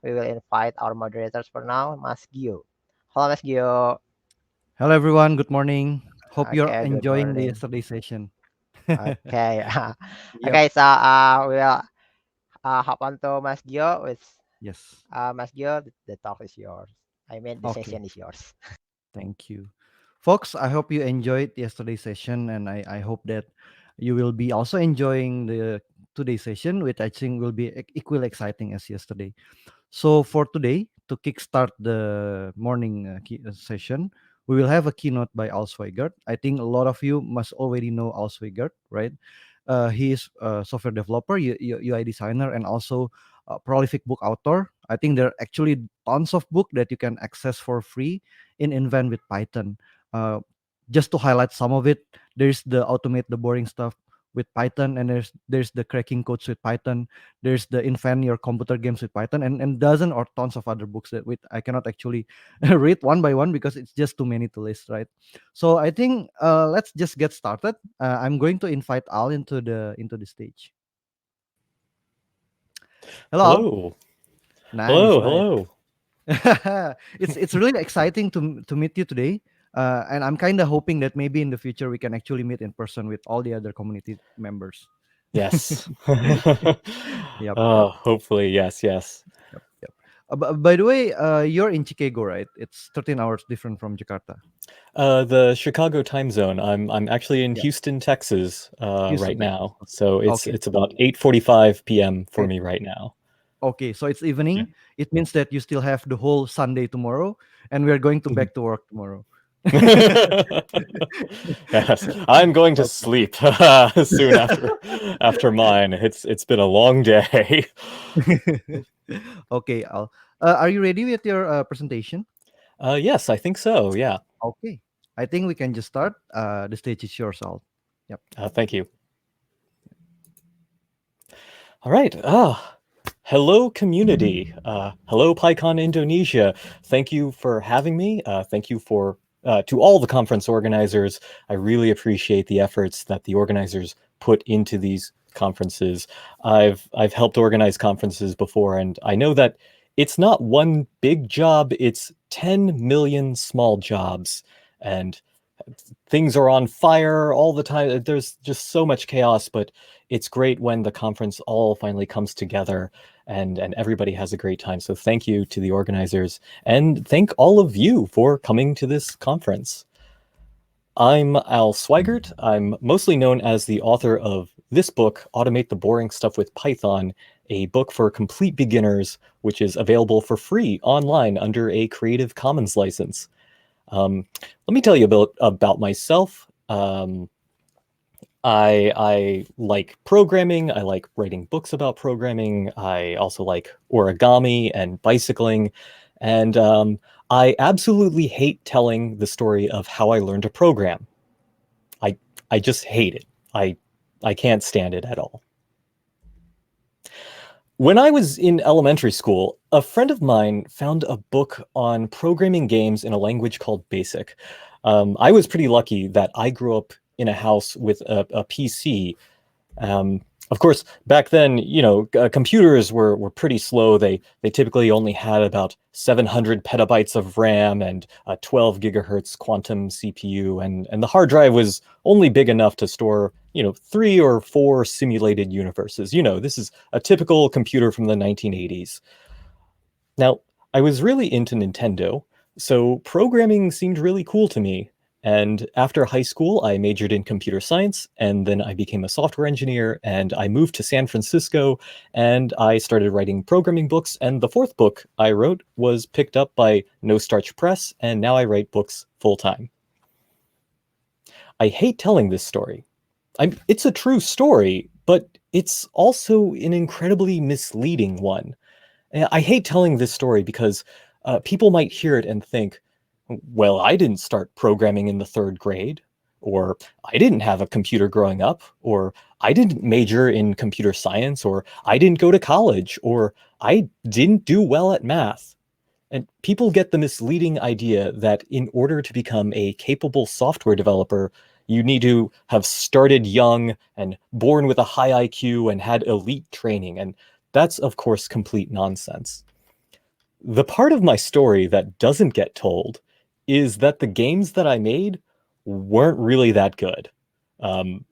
we will invite our moderators for now, Mas Gio. Hello, Mas Gio. Hello, everyone. Good morning. Hope you're Okay, good enjoying the morning. yesterday session. Okay. Yep. Okay, so we'll hop on to Mas Gio with Yes. Mas Gio. The talk is yours. I mean, the Okay. session is yours. Thank you. Folks, I hope you enjoyed yesterday's session, and I hope that you will be also enjoying the today's session, which I think will be equally exciting as yesterday. So for today, to kickstart the morning session, we will have a keynote by Al Sweigart. I think a lot of you must already know Al Sweigart, right? He is a software developer, UI designer, and also a prolific book author. I think there are actually tons of book that you can access for free in Invent with Python. Uh, just to highlight some of it, there's the automate the boring stuff with Python, and there's the cracking codes with Python. There's the invent your computer games with Python, and dozen or tons of other books that with I cannot actually read one by one because it's just too many to list, right? So I think let's just get started. I'm going to invite Al into the stage. Hello, Al. Hello. Nice, Hello. nice. Hello. It's really exciting to meet you today. And I'm kind of hoping that maybe in the future we can actually meet in person with all the other community members. Yes. Yep, yep, Hopefully, yes, yes. yep, yep. By the way, you're in Chicago, right? It's 13 hours different from Jakarta. The Chicago time zone. I'm actually in Yeah, Houston, Texas, Houston, right Texas. now. So it's Okay. it's about 8:45 p.m. for me right now. Okay, so it's Yeah. evening. It means that you still have the whole Sunday tomorrow, and we are going to Mhm. back to work tomorrow. Yes, I'm going to Okay. sleep soon after mine. It's been a long day. Okay, Al. Are you ready with your presentation? Yes, I think so. Yeah. Okay. I think we can just start. The stage is yours, Al. Yep. Thank you. All right. Hello, community. Hello, PyCon Indonesia. Thank you for having me. Thank you for to all the conference organizers. I really appreciate the efforts that the organizers put into these conferences. I've helped organize conferences before, and I know that it's not one big job. It's 10 million small jobs, and things are on fire all the time. There's just so much chaos, but it's great when the conference all finally comes together and everybody has a great time. So thank you to the organizers and thank all of you for coming to this conference. I'm Al Sweigart. I'm mostly known as the author of this book, Automate the Boring Stuff with Python, a book for complete beginners, which is available for free online under a Creative Commons license. Let me tell you about myself. I like programming. I like writing books about programming. I also like origami and bicycling. And I absolutely hate telling the story of how I learned to program. I I just hate it. I can't stand it at all. When I was in elementary school, a friend of mine found a book on programming games in a language called BASIC. I was pretty lucky that I grew up in a house with a PC. Um, of course, back then, computers were pretty slow. They typically only had about 700 petabytes of RAM and a 12 gigahertz quantum CPU, and the hard drive was only big enough to store, 3 or 4 simulated universes. This is a typical computer from the 1980s. Now, I was really into Nintendo, so programming seemed really cool to me. And after high school, I majored in computer science, and then I became a software engineer, and I moved to San Francisco, and I started writing programming books. And the fourth book I wrote was picked up by No Starch Press, and now I write books full time. I hate telling this story. It's a true story, but it's also an incredibly misleading one. I hate telling this story because people might hear it and think, well, I didn't start programming in the 3rd grade, or I didn't have a computer growing up, or I didn't major in computer science, or I didn't go to college, or I didn't do well at math. And people get the misleading idea that in order to become a capable software developer, you need to have started young and born with a high IQ and had elite training. And that's, of course, complete nonsense. The part of my story that doesn't get told is that the games that I made weren't really that good.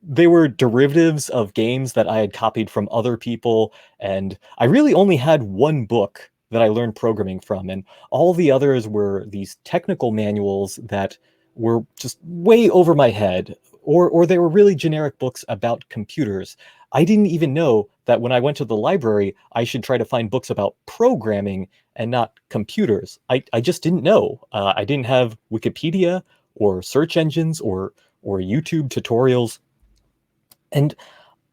They were derivatives of games that I had copied from other people, and I really only had one book that I learned programming from, and all the others were these technical manuals that were just way over my head, or they were really generic books about computers. I didn't even know that when I went to the library, I should try to find books about programming and not computers. I just didn't know. I didn't have Wikipedia or search engines or YouTube tutorials. And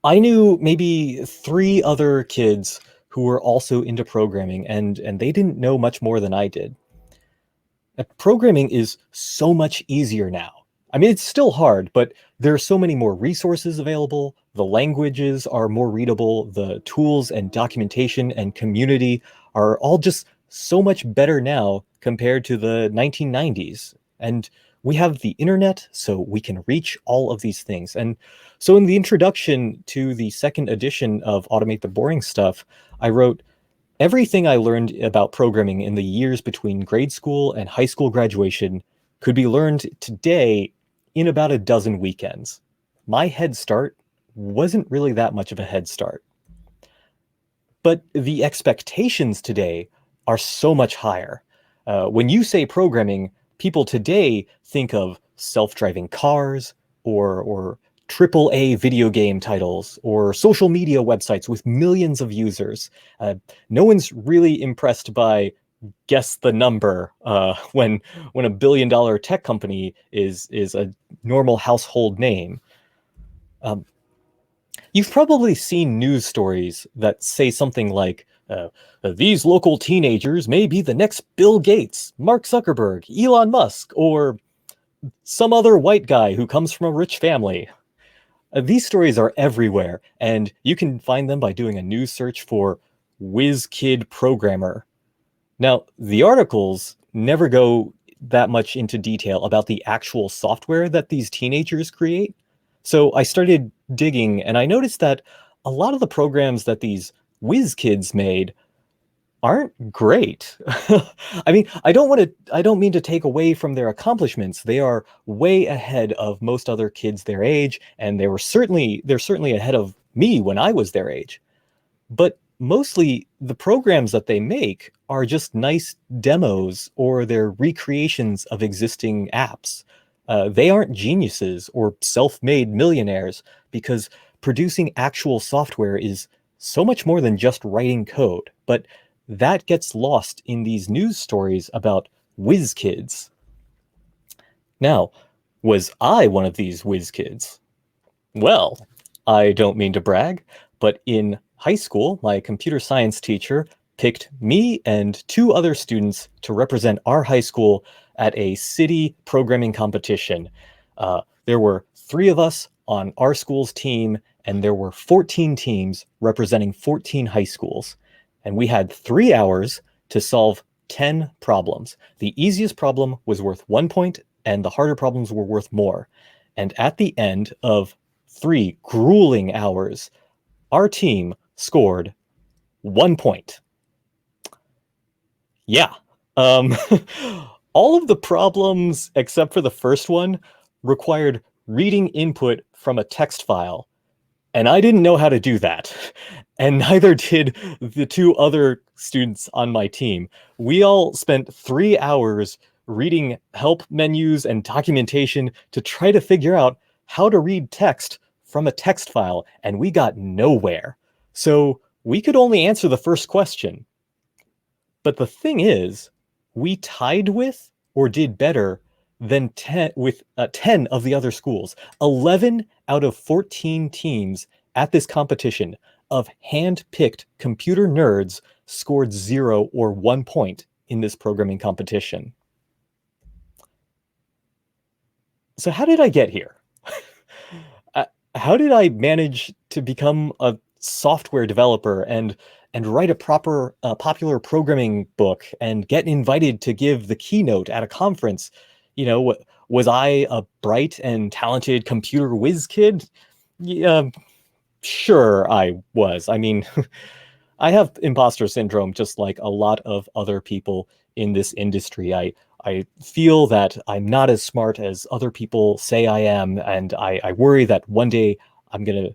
I knew maybe 3 other kids who were also into programming, and they didn't know much more than I did. Programming is so much easier now. I mean, it's still hard, but there are so many more resources available. The languages are more readable. The tools and documentation and community are all just so much better now compared to the 1990s. And we have the internet, so we can reach all of these things. And so in the introduction to the second edition of Automate the Boring Stuff, I wrote, everything I learned about programming in the years between grade school and high school graduation could be learned today in about a dozen weekends. My head start wasn't really that much of a head start. But the expectations today are so much higher. When you say programming, people today think of self-driving cars or AAA video game titles or social media websites with millions of users. No one's really impressed by guess the number when a billion-dollar tech company is a normal household name. You've probably seen news stories that say something like, these local teenagers may be the next Bill Gates, Mark Zuckerberg, Elon Musk, or some other white guy who comes from a rich family. These stories are everywhere, and you can find them by doing a news search for whiz kid programmer. Now, the articles never go that much into detail about the actual software that these teenagers create. So I started digging, and I noticed that a lot of the programs that these whiz kids made aren't great. I mean, I don't mean to take away from their accomplishments. They are way ahead of most other kids their age, and they're certainly ahead of me when I was their age. But mostly the programs that they make are just nice demos or they're recreations of existing apps. They aren't geniuses or self-made millionaires, because producing actual software is so much more than just writing code. But that gets lost in these news stories about whiz kids. Now, was I one of these whiz kids? Well, I don't mean to brag, but in high school, my computer science teacher picked me and 2 other students to represent our high school at a city programming competition. There were 3 of us on our school's team, and there were 14 teams representing 14 high schools. And we had 3 hours to solve 10 problems. The easiest problem was worth 1 point, and the harder problems were worth more. And at the end of 3 grueling hours, our team scored 1 point. Yeah. All of the problems, except for the first one, required reading input from a text file. And I didn't know how to do that. And neither did the 2 other students on my team. We all spent 3 hours reading help menus and documentation to try to figure out how to read text from a text file, and we got nowhere. So we could only answer the first question. But the thing is, we tied with or did better than 10 of the other schools. 11 out of 14 teams at this competition of hand-picked computer nerds scored 0 or 1 point in this programming competition. So how did I get here? How did I manage to become a software developer and write a proper popular programming book and get invited to give the keynote at a conference? You know, was I a bright and talented computer whiz kid? Yeah, sure I was. I mean, I have imposter syndrome, just like a lot of other people in this industry. I feel that I'm not as smart as other people say I am, and I worry that one day I'm going to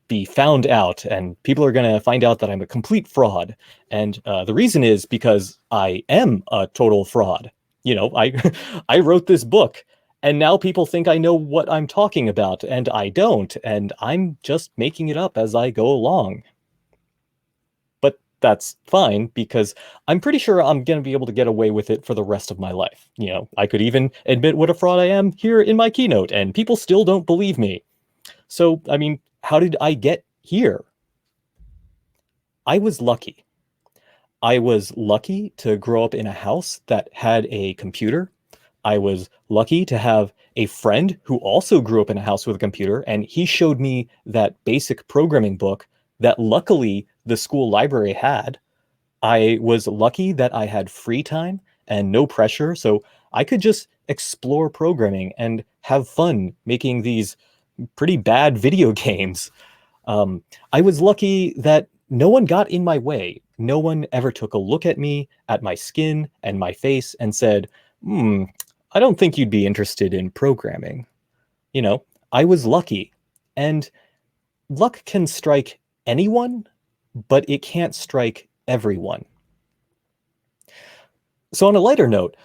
be found out and people are going to find out that I'm a complete fraud. And the reason is because I am a total fraud. You know, I wrote this book and now people think I know what I'm talking about and I don't. And I'm just making it up as I go along. But that's fine because I'm pretty sure I'm going to be able to get away with it for the rest of my life. You know, I could even admit what a fraud I am here in my keynote and people still don't believe me. So, I mean, how did I get here? I was lucky. I was lucky to grow up in a house that had a computer. I was lucky to have a friend who also grew up in a house with a computer, and he showed me that basic programming book that luckily the school library had. I was lucky that I had free time and no pressure, so I could just explore programming and have fun making these pretty bad video games. I was lucky that no one got in my way. No one ever took a look at me, at my skin and my face and said, I don't think you'd be interested in programming. You know, I was lucky. And luck can strike anyone, but it can't strike everyone. So on a lighter note,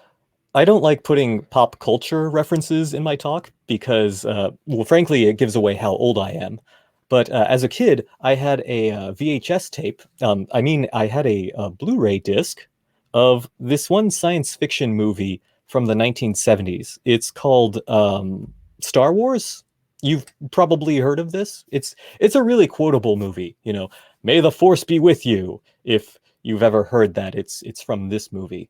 I don't like putting pop culture references in my talk because, well, frankly, it gives away how old I am. But as a kid, I had a VHS tape. I had a Blu-ray disc of this one science fiction movie from the 1970s. It's called Star Wars. You've probably heard of this. It's a really quotable movie. You know, may the force be with you. If you've ever heard that, it's from this movie.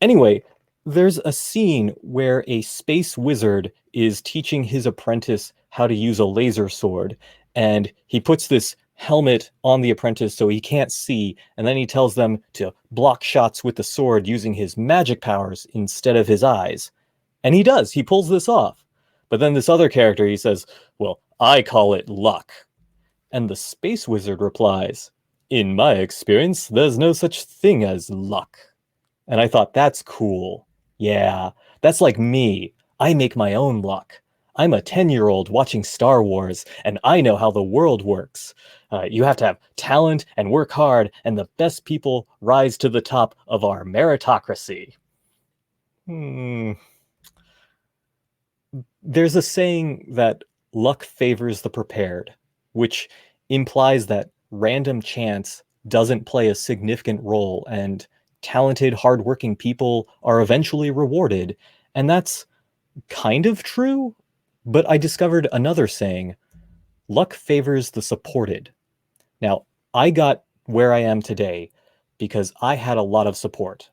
Anyway, there's a scene where a space wizard is teaching his apprentice how to use a laser sword, and he puts this helmet on the apprentice so he can't see, and then he tells them to block shots with the sword using his magic powers instead of his eyes. And he does, he pulls this off. But then this other character, he says, well, I call it luck. And the space wizard replies, in my experience, there's no such thing as luck. And I thought, that's cool. Yeah, that's like me. I make my own luck. I'm a 10-year-old watching Star Wars, and I know how the world works. You have to have talent and work hard, and the best people rise to the top of our meritocracy. There's a saying that luck favors the prepared, which implies that random chance doesn't play a significant role, and talented, hardworking people are eventually rewarded. And that's kind of true, but I discovered another saying, luck favors the supported. Now, I got where I am today because I had a lot of support.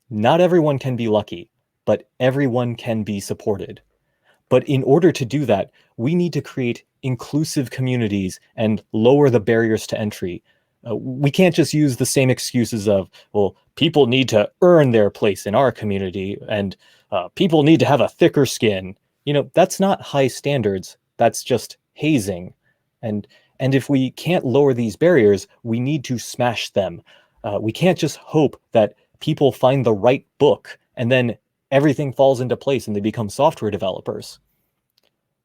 Not everyone can be lucky, but everyone can be supported. But in order to do that, we need to create inclusive communities and lower the barriers to entry. We can't just use the same excuses of, well, people need to earn their place in our community and people need to have a thicker skin. You know, that's not high standards. That's just hazing. And if we can't lower these barriers, we need to smash them. We can't just hope that people find the right book and then everything falls into place and they become software developers.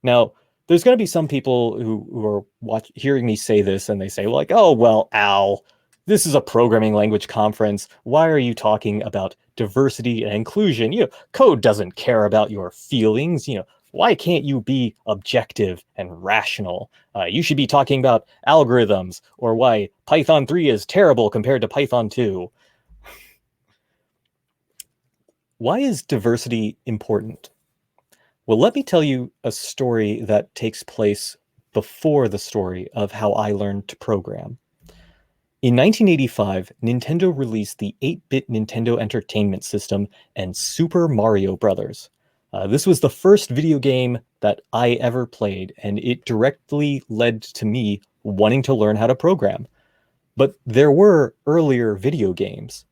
Now, there's going to be some people who are hearing me say this and they say like, oh, well, Al, this is a programming language conference. Why are you talking about diversity and inclusion? You know, code doesn't care about your feelings. You know, why can't you be objective and rational? You should be talking about algorithms or why Python 3 is terrible compared to Python 2. Why is diversity important? Well, let me tell you a story that takes place before the story of how I learned to program. In 1985, Nintendo released the 8-bit Nintendo Entertainment System and Super Mario Bros. This was the first video game that I ever played, and it directly led to me wanting to learn how to program. But there were earlier video games.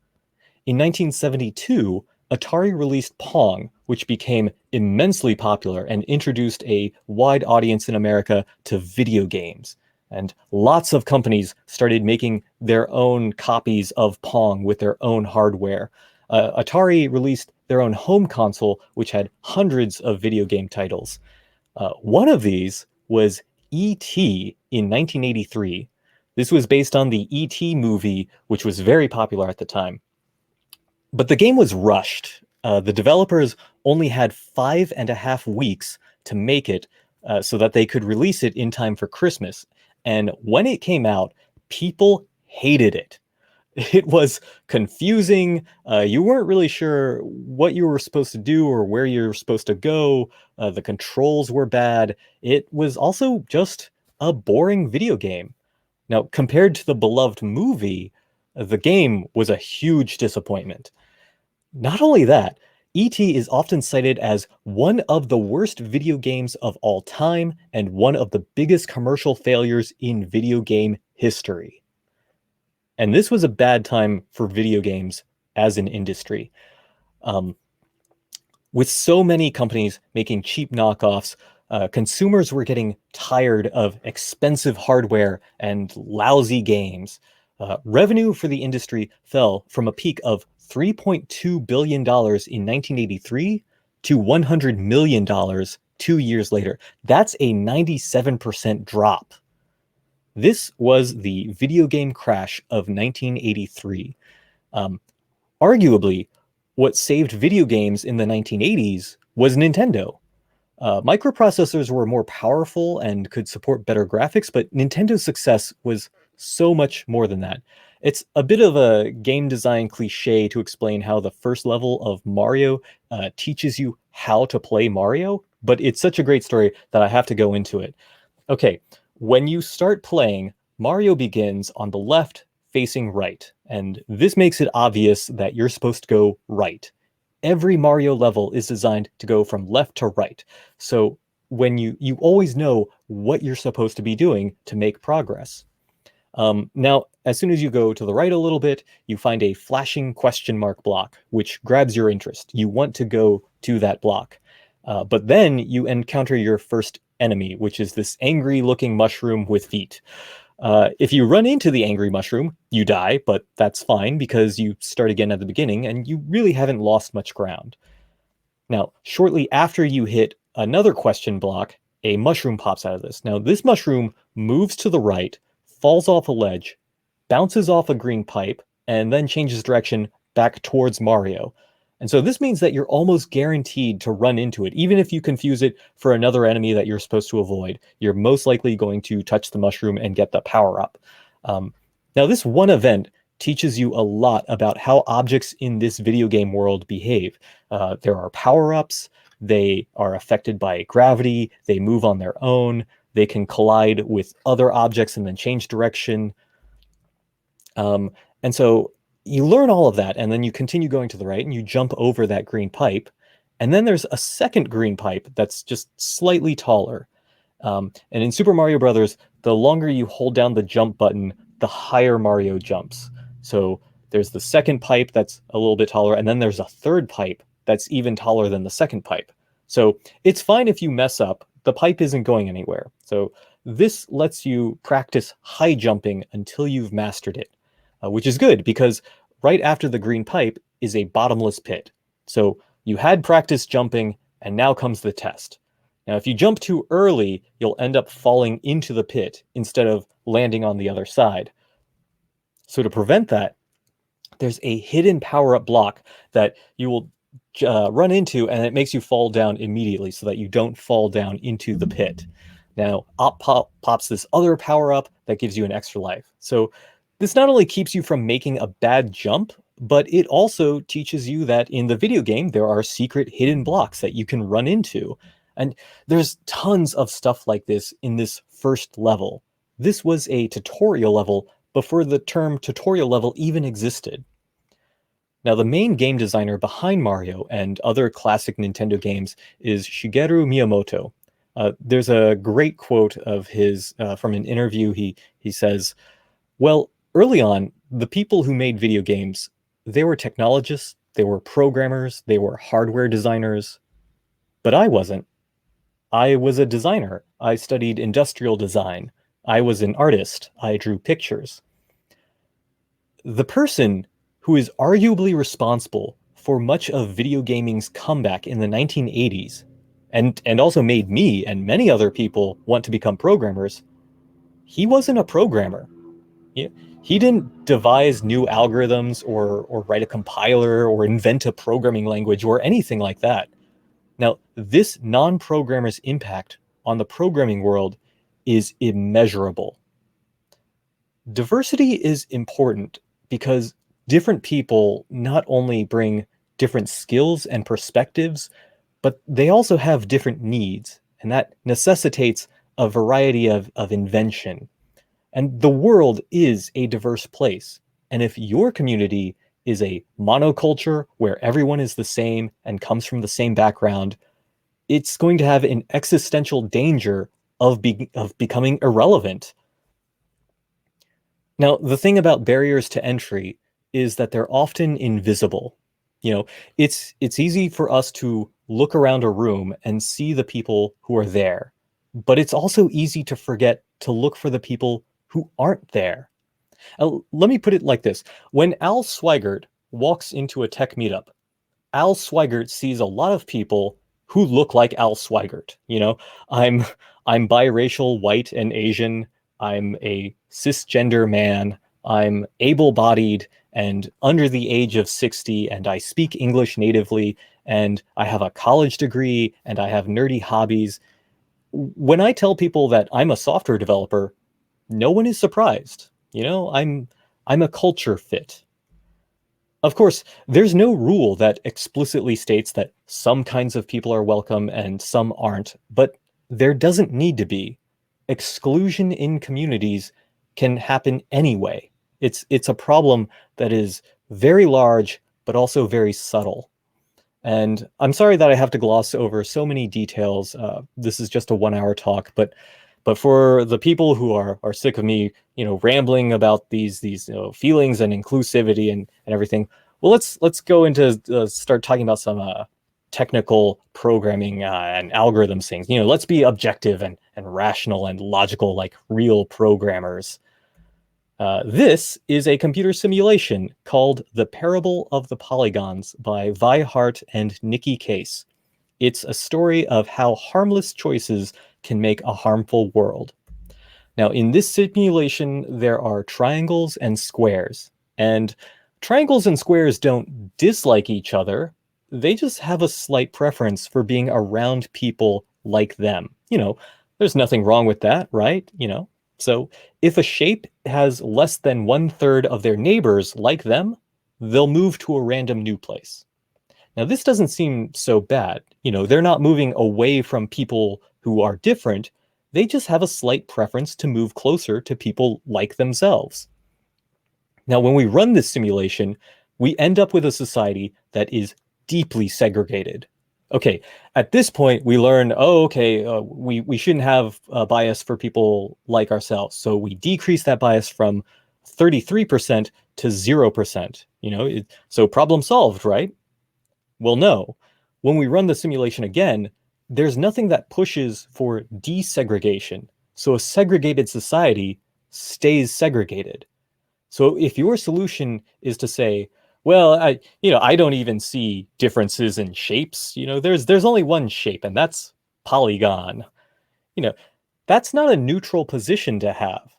In 1972, Atari released Pong, which became immensely popular and introduced a wide audience in America to video games. And lots of companies started making their own copies of Pong with their own hardware. Atari released their own home console, which had hundreds of video game titles. One of these was E.T. in 1983. This was based on the E.T. movie, which was very popular at the time. But the game was rushed. The developers only had 5.5 weeks to make it so that they could release it in time for Christmas. And when it came out, people hated it. It was confusing. You weren't really sure what you were supposed to do or where you were supposed to go. The controls were bad. It was also just a boring video game. Now, compared to the beloved movie, the game was a huge disappointment. Not only that, E.T. is often cited as one of the worst video games of all time and one of the biggest commercial failures in video game history. And this was a bad time for video games as an industry. With so many companies making cheap knockoffs, consumers were getting tired of expensive hardware and lousy games. Revenue for the industry fell from a peak of $3.2 billion in 1983 to $100 million 2 years later. That's a 97% drop. This was the video game crash of 1983. Arguably, what saved video games in the 1980s was Nintendo. Microprocessors were more powerful and could support better graphics, but Nintendo's success was so much more than that. It's a bit of a game design cliche to explain how the first level of Mario teaches you how to play Mario, but it's such a great story that I have to go into it. Okay, when you start playing, Mario begins on the left facing right, and this makes it obvious that you're supposed to go right. Every Mario level is designed to go from left to right, so when you always know what you're supposed to be doing to make progress. Now, as soon as you go to the right a little bit, you find a flashing question mark block, which grabs your interest. You want to go to that block. But then you encounter your first enemy, which is this angry-looking mushroom with feet. If you run into the angry mushroom, you die, but that's fine because you start again at the beginning and you really haven't lost much ground. Now, shortly after you hit another question block, a mushroom pops out of this. Now, this mushroom moves to the right, falls off a ledge, bounces off a green pipe, and then changes direction back towards Mario. And so this means that you're almost guaranteed to run into it. Even if you confuse it for another enemy that you're supposed to avoid, you're most likely going to touch the mushroom and get the power-up. Now, this one event teaches you a lot about how objects in this video game world behave. There are power-ups, they are affected by gravity, they move on their own, they can collide with other objects and then change direction. And so you learn all of that, and then you continue going to the right, and you jump over that green pipe. And then there's a second green pipe that's just slightly taller. And in Super Mario Brothers, the longer you hold down the jump button, the higher Mario jumps. So there's the second pipe that's a little bit taller, and then there's a third pipe that's even taller than the second pipe. So it's fine if you mess up. The pipe isn't going anywhere. So this lets you practice high jumping until you've mastered it, which is good because right after the green pipe is a bottomless pit. So you had practice jumping, and now comes the test. Now, if you jump too early, you'll end up falling into the pit instead of landing on the other side. So to prevent that, there's a hidden power-up block that you will run into, and it makes you fall down immediately so that you don't fall down into the pit. Now, up pops this other power-up that gives you an extra life. So this not only keeps you from making a bad jump, but it also teaches you that in the video game, there are secret hidden blocks that you can run into. And there's tons of stuff like this in this first level. This was a tutorial level before the term tutorial level even existed. Now, the main game designer behind Mario and other classic Nintendo games is Shigeru Miyamoto. There's a great quote of his from an interview. He says, well, early on, the people who made video games, they were technologists, they were programmers, they were hardware designers, but I wasn't. I was a designer. I studied industrial design. I was an artist. I drew pictures. The person who is arguably responsible for much of video gaming's comeback in the 1980s, and also made me and many other people want to become programmers, he wasn't a programmer. He didn't devise new algorithms or write a compiler or invent a programming language or anything like that. Now, this non-programmer's impact on the programming world is immeasurable. Diversity is important because different people not only bring different skills and perspectives, but they also have different needs, and that necessitates a variety of invention. And the world is a diverse place. And if your community is a monoculture where everyone is the same and comes from the same background, it's going to have an existential danger of becoming irrelevant. Now, the thing about barriers to entry is that they're often invisible. It's easy for us to look around a room and see the people who are there, but it's also easy to forget to look for the people who aren't there. Let me put it like this. When Al Sweigart walks into a tech meetup, Al Sweigart sees a lot of people who look like Al Sweigart. I'm biracial, white and Asian. I'm a cisgender man. I'm able-bodied and under the age of 60, and I speak English natively, and I have a college degree, and I have nerdy hobbies. When I tell people that I'm a software developer, no one is surprised. I'm a culture fit. Of course, there's no rule that explicitly states that some kinds of people are welcome and some aren't, but there doesn't need to be. Exclusion in communities can happen anyway. It's a problem that is very large, but also very subtle. And I'm sorry that I have to gloss over so many details. This is just a 1-hour talk, but for the people who are sick of me, rambling about these feelings and inclusivity and everything, well, let's go into start talking about some technical programming and algorithms things. Let's be objective and rational and logical like real programmers. This is a computer simulation called The Parable of the Polygons by Vi Hart and Nikki Case. It's a story of how harmless choices can make a harmful world. Now, in this simulation, there are triangles and squares. And triangles and squares don't dislike each other. They just have a slight preference for being around people like them. There's nothing wrong with that, right? So if a shape has less than 1/3 of their neighbors like them, they'll move to a random new place. Now, this doesn't seem so bad. They're not moving away from people who are different. They just have a slight preference to move closer to people like themselves. Now, when we run this simulation, we end up with a society that is deeply segregated. Okay, at this point, we learn, we shouldn't have a bias for people like ourselves. So we decrease that bias from 33% to 0%. So problem solved, right? Well, no. When we run the simulation again, there's nothing that pushes for desegregation. So a segregated society stays segregated. So if your solution is to say, well, I don't even see differences in shapes. There's only one shape, and that's polygon. That's not a neutral position to have.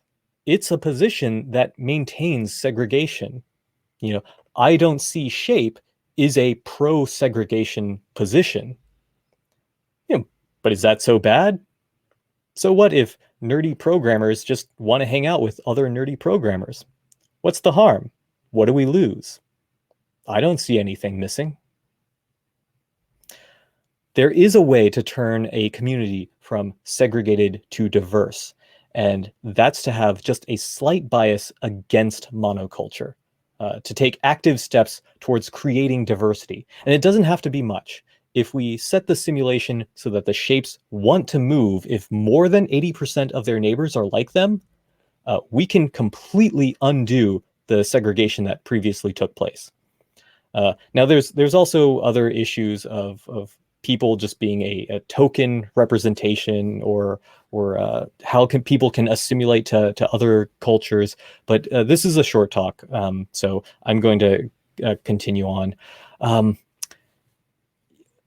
It's a position that maintains segregation. I don't see shape is a pro-segregation position. But is that so bad? So what if nerdy programmers just want to hang out with other nerdy programmers? What's the harm? What do we lose? I don't see anything missing. There is a way to turn a community from segregated to diverse, and that's to have just a slight bias against monoculture, to take active steps towards creating diversity. And it doesn't have to be much. If we set the simulation so that the shapes want to move, if more than 80% of their neighbors are like them, we can completely undo the segregation that previously took place. Now, there's also other issues of people just being a token representation, or how people can assimilate to other cultures. But this is a short talk, so I'm going to continue on.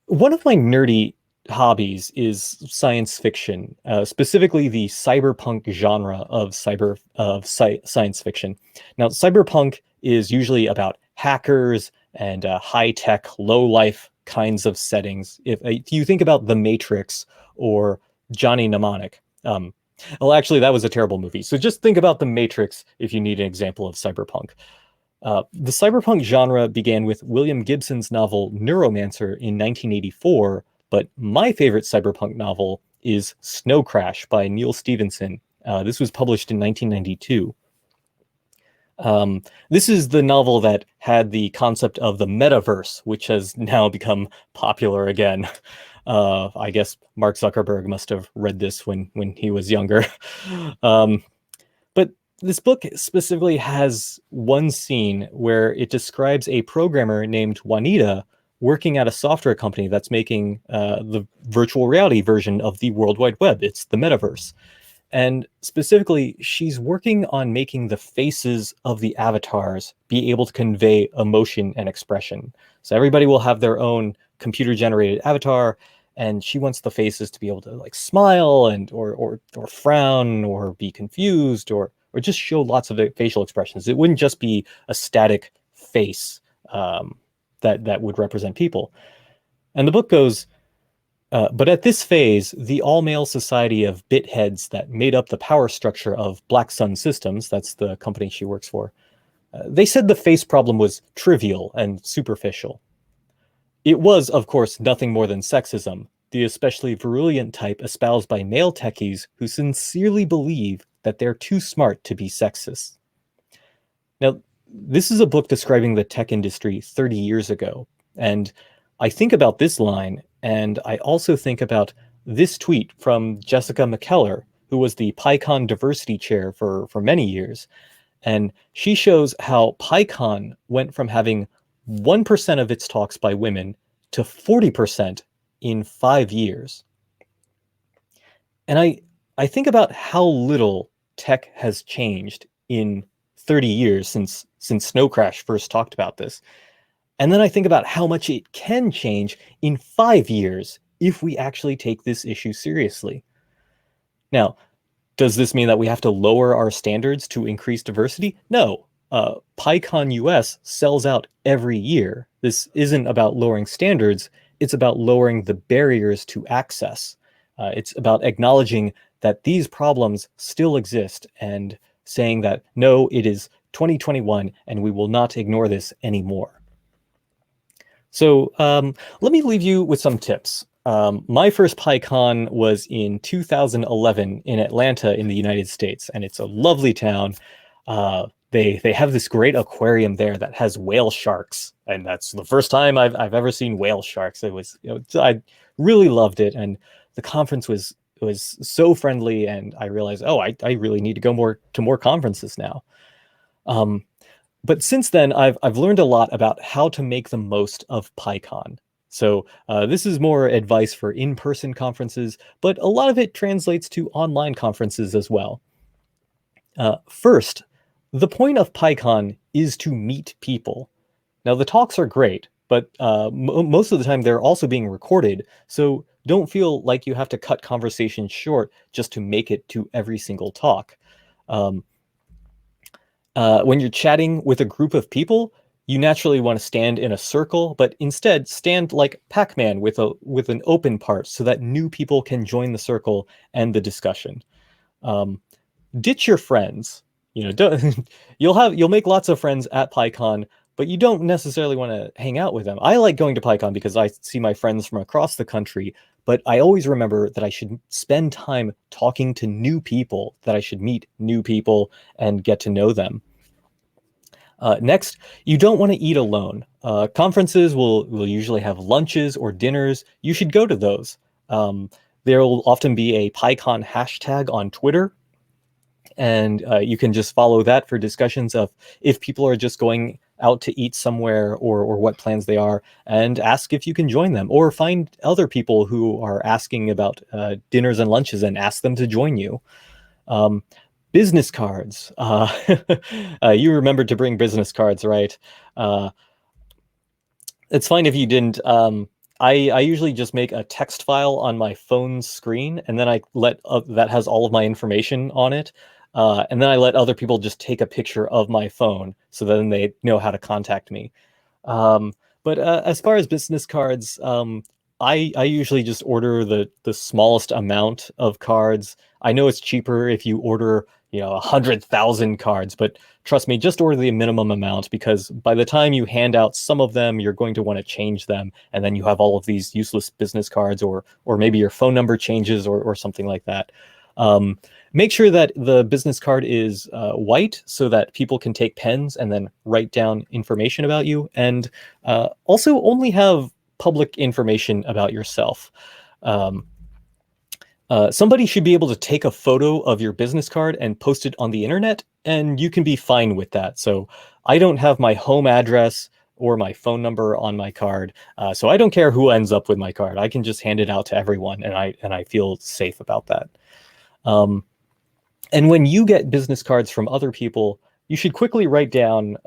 One of my nerdy hobbies is science fiction, specifically the cyberpunk genre of science fiction. Now, cyberpunk is usually about hackers and high-tech, low-life kinds of settings. If you think about The Matrix or Johnny Mnemonic, well, actually, that was a terrible movie. So just think about The Matrix if you need an example of cyberpunk. The cyberpunk genre began with William Gibson's novel Neuromancer in 1984, but my favorite cyberpunk novel is Snow Crash by Neil Stephenson. This was published in 1992. This is the novel that had the concept of the metaverse, which has now become popular again. I guess Mark Zuckerberg must have read this when he was younger. But this book specifically has one scene where it describes a programmer named Juanita working at a software company that's making the virtual reality version of the World Wide Web. It's the metaverse. And specifically, she's working on making the faces of the avatars be able to convey emotion and expression. So everybody will have their own computer-generated avatar, and she wants the faces to be able to like smile and or frown or be confused or just show lots of facial expressions. It wouldn't just be a static face that would represent people. And the book goes, but at this phase, the all-male society of bitheads that made up the power structure of Black Sun Systems, that's the company she works for, they said the face problem was trivial and superficial. It was, of course, nothing more than sexism, the especially virulent type espoused by male techies who sincerely believe that they're too smart to be sexist. Now, this is a book describing the tech industry 30 years ago, and I think about this line, and I also think about this tweet from Jessica McKellar, who was the PyCon diversity chair for many years. And she shows how PyCon went from having 1% of its talks by women to 40% in 5 years. And I think about how little tech has changed in 30 years since Snow Crash first talked about this. And then I think about how much it can change in 5 years if we actually take this issue seriously. Now, does this mean that we have to lower our standards to increase diversity? No. PyCon US sells out every year. This isn't about lowering standards. It's about lowering the barriers to access. It's about acknowledging that these problems still exist and saying that, no, it is 2021 and we will not ignore this anymore. So let me leave you with some tips. My first PyCon was in 2011 in Atlanta in the United States, and it's a lovely town. They have this great aquarium there that has whale sharks, and that's the first time I've ever seen whale sharks. It was, I really loved it, and the conference was so friendly, and I realized, oh, I really need to go to more conferences now. But since then, I've learned a lot about how to make the most of PyCon. So this is more advice for in-person conferences, but a lot of it translates to online conferences as well. First, the point of PyCon is to meet people. Now, the talks are great, but most of the time they're also being recorded, so don't feel like you have to cut conversations short just to make it to every single talk. When you're chatting with a group of people, you naturally want to stand in a circle, but instead stand like Pac-Man with an open part so that new people can join the circle and the discussion. Ditch your friends. You'll make lots of friends at PyCon, but you don't necessarily want to hang out with them. I like going to PyCon because I see my friends from across the country, but I always remember that I should spend time talking to new people, that I should meet new people and get to know them. Next, you don't want to eat alone. Conferences will usually have lunches or dinners. You should go to those. There will often be a PyCon hashtag on Twitter, and you can just follow that for discussions of if people are just going out to eat somewhere, or what plans they are, and ask if you can join them, or find other people who are asking about dinners and lunches and ask them to join you. Business cards. You remembered to bring business cards, right? It's fine if you didn't. I usually just make a text file on my phone's screen, and then I let that has all of my information on it. And then I let other people just take a picture of my phone, so then they know how to contact me. But as far as business cards, I usually just order the smallest amount of cards. I know it's cheaper if you order 100,000 cards, but trust me, just order the minimum amount, because by the time you hand out some of them, you're going to want to change them, and then you have all of these useless business cards, or maybe your phone number changes, or something like that. Make sure that the business card is white, so that people can take pens and then write down information about you, and also only have public information about yourself. Somebody should be able to take a photo of your business card and post it on the internet, and you can be fine with that. So I don't have my home address or my phone number on my card, so I don't care who ends up with my card. I can just hand it out to everyone, and I feel safe about that. And when you get business cards from other people, you should quickly write down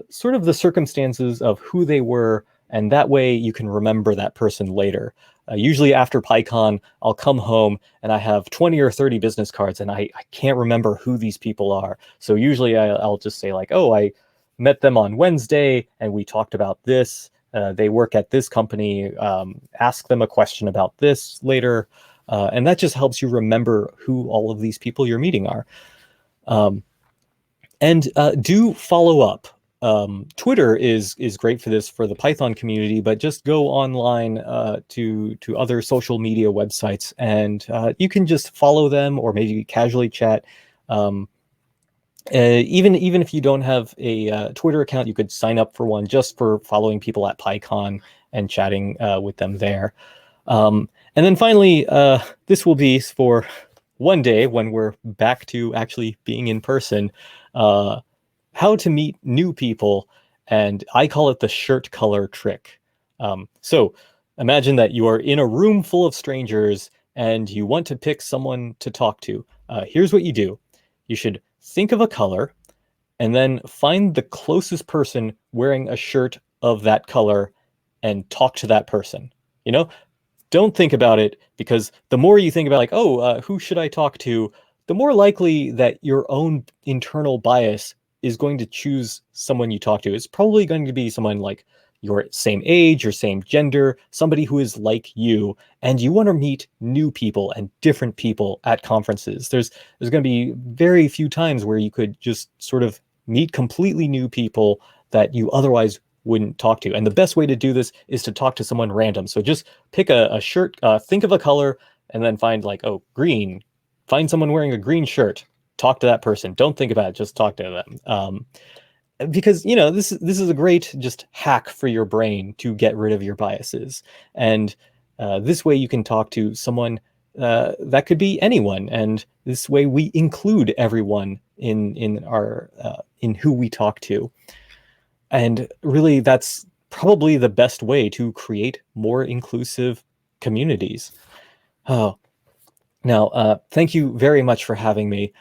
sort of the circumstances of who they were, and that way you can remember that person later. Usually after PyCon, I'll come home and I have 20 or 30 business cards, and I can't remember who these people are. So usually I'll just say like, oh, I met them on Wednesday and we talked about this. They work at this company. Ask them a question about this later. And that just helps you remember who all of these people you're meeting are. And do follow up. Twitter is great for this, for the Python community, but just go online to other social media websites, and you can just follow them, or maybe casually chat. Even if you don't have a Twitter account, you could sign up for one just for following people at PyCon and chatting with them there. And then finally, this will be for one day when we're back to actually being in person. How to meet new people, and I call it the shirt color trick. So imagine that you are in a room full of strangers and you want to pick someone to talk to. Here's what you do. You should think of a color and then find the closest person wearing a shirt of that color and talk to that person. Don't think about it, because the more you think about like, oh, who should I talk to, the more likely that your own internal bias is going to choose someone you talk to. It's probably going to be someone like your same age, your same gender, somebody who is like you, and you want to meet new people and different people at conferences. There's going to be very few times where you could just sort of meet completely new people that you otherwise wouldn't talk to. And the best way to do this is to talk to someone random. So just pick a shirt, think of a color, and then find like, oh, green. Find someone wearing a green shirt. Talk to that person. Don't think about it. Just talk to them. Because this is a great just hack for your brain to get rid of your biases. And this way you can talk to someone that could be anyone. And this way we include everyone in our in who we talk to. And really, that's probably the best way to create more inclusive communities. Oh, now, thank you very much for having me.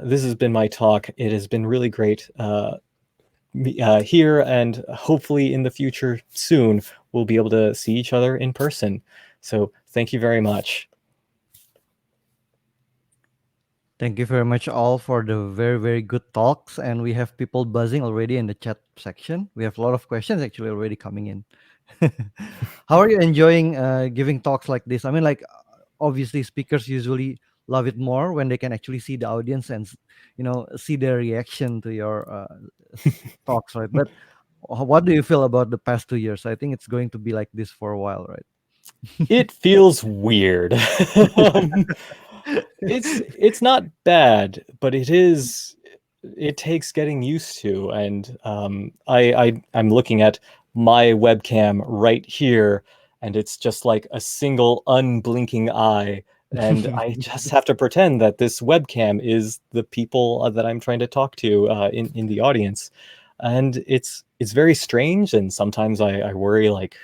This has been my talk. It has been really great here, and hopefully in the future soon, we'll be able to see each other in person. So thank you very much. Thank you very much all for the very, very good talks. And we have people buzzing already in the chat section. We have a lot of questions actually already coming in. How are you enjoying giving talks like this? I mean, like, obviously speakers usually love it more when they can actually see the audience and see their reaction to your talks, right? But what do you feel about the past 2 years? I think it's going to be like this for a while, right? It feels weird. It's not bad, but it takes getting used to. And I'm looking at my webcam right here, and it's just like a single unblinking eye. And I just have to pretend that this webcam is the people that I'm trying to talk to in the audience. and it's very strange. And sometimes I worry, like,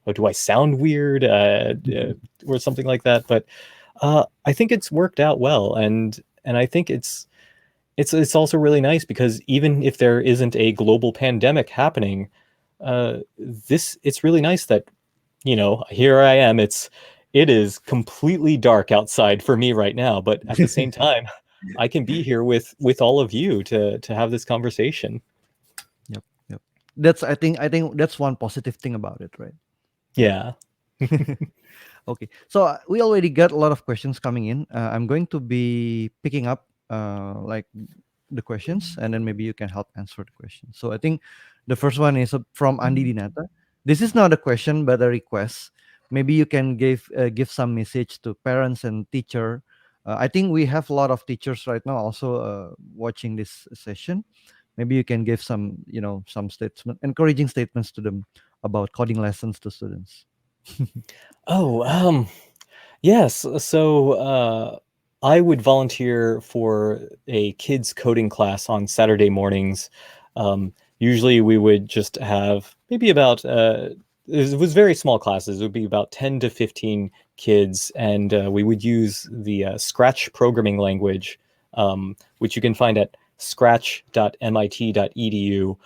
oh, do I sound weird, or something like that? But I think it's worked out well, and I think it's also really nice because even if there isn't a global pandemic happening, this it's really nice that, here I am. It is completely dark outside for me right now, but at the same time, I can be here with all of you to have this conversation. Yep, yep. I think that's one positive thing about it, right? Yeah. Okay, so we already got a lot of questions coming in. I'm going to be picking up like the questions, and then maybe you can help answer the question. So I think the first one is from Andi Dinata. This is not a question but a request. Maybe you can give some message to parents and teacher. I think we have a lot of teachers right now also watching this session. Maybe you can give some, some statement, encouraging statements to them about coding lessons to students. Oh, yes. So I would volunteer for a kids coding class on Saturday mornings. Usually we would just have maybe about, it was very small classes. It would be about 10 to 15 kids, and we would use the Scratch programming language, which you can find at scratch.mit.edu.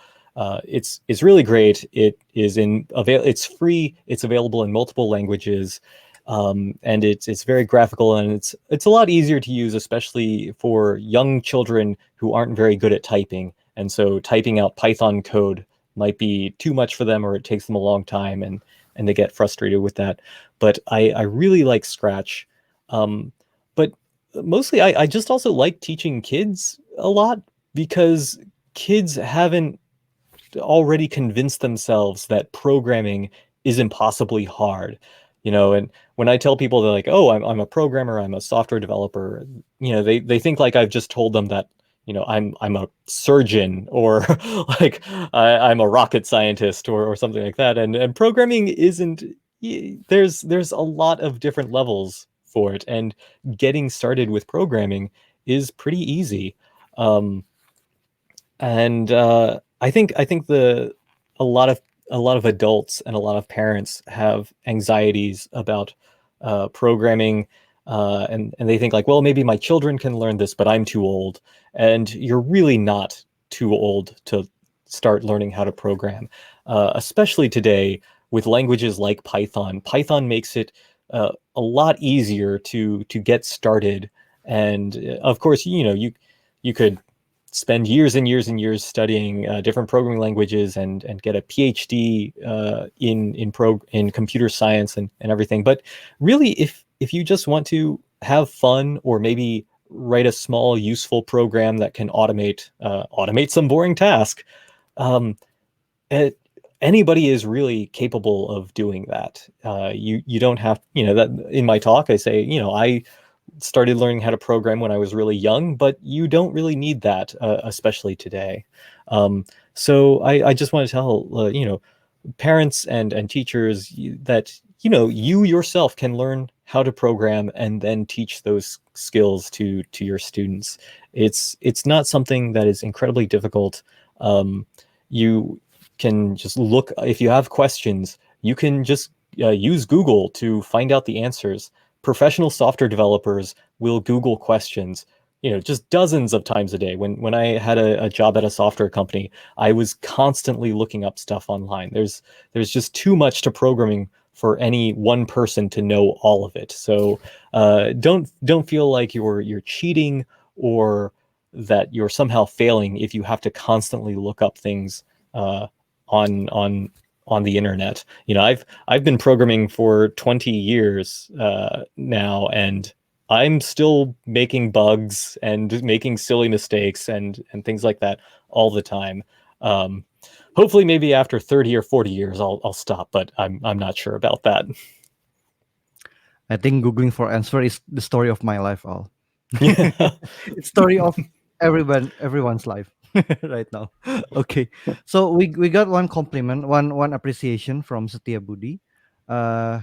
It's really great. It's free. It's available in multiple languages, and it's very graphical, and it's a lot easier to use, especially for young children who aren't very good at typing. And so typing out Python code might be too much for them, or it takes them a long time, and they get frustrated with that. But I really like Scratch. But mostly I just also like teaching kids a lot because kids haven't already convinced themselves that programming is impossibly hard. And when I tell people, they're like, oh, I'm a programmer, I'm a software developer, they think like I've just told them that, I'm a surgeon, or like I'm a rocket scientist, or something like that. And programming isn't, there's a lot of different levels for it, and getting started with programming is pretty easy. Um, and I think a lot of adults and a lot of parents have anxieties about programming, and they think like, well, maybe my children can learn this, but I'm too old. And you're really not too old to start learning how to program, especially today with languages like Python. Python makes it a lot easier to get started. And of course, you could spend years and years and years studying different programming languages, and get a PhD in computer science, and everything. But really, if you just want to have fun, or maybe write a small useful program that can automate some boring task, um, it, anybody is really capable of doing that. You don't have, that in my talk I say, I started learning how to program when I was really young, but you don't really need that, especially today. So I just want to tell, parents and teachers, that, you yourself can learn how to program and then teach those skills to your students. It's not something that is incredibly difficult. You can just look, if you have questions, you can just use Google to find out the answers. Professional software developers will Google questions, just dozens of times a day. When I had a job at a software company, I was constantly looking up stuff online. There's just too much to programming for any one person to know all of it. So don't feel like you're cheating, or that you're somehow failing if you have to constantly look up things on on the internet. I've been programming for 20 years now, and I'm still making bugs and making silly mistakes and things like that all the time. Um, Hopefully, maybe after 30 or 40 years, I'll stop, but I'm not sure about that. I think googling for answer is the story of my life, all. Yeah. It's story of everyone's life right now. Okay, so we got one compliment, one appreciation from Setia Budi.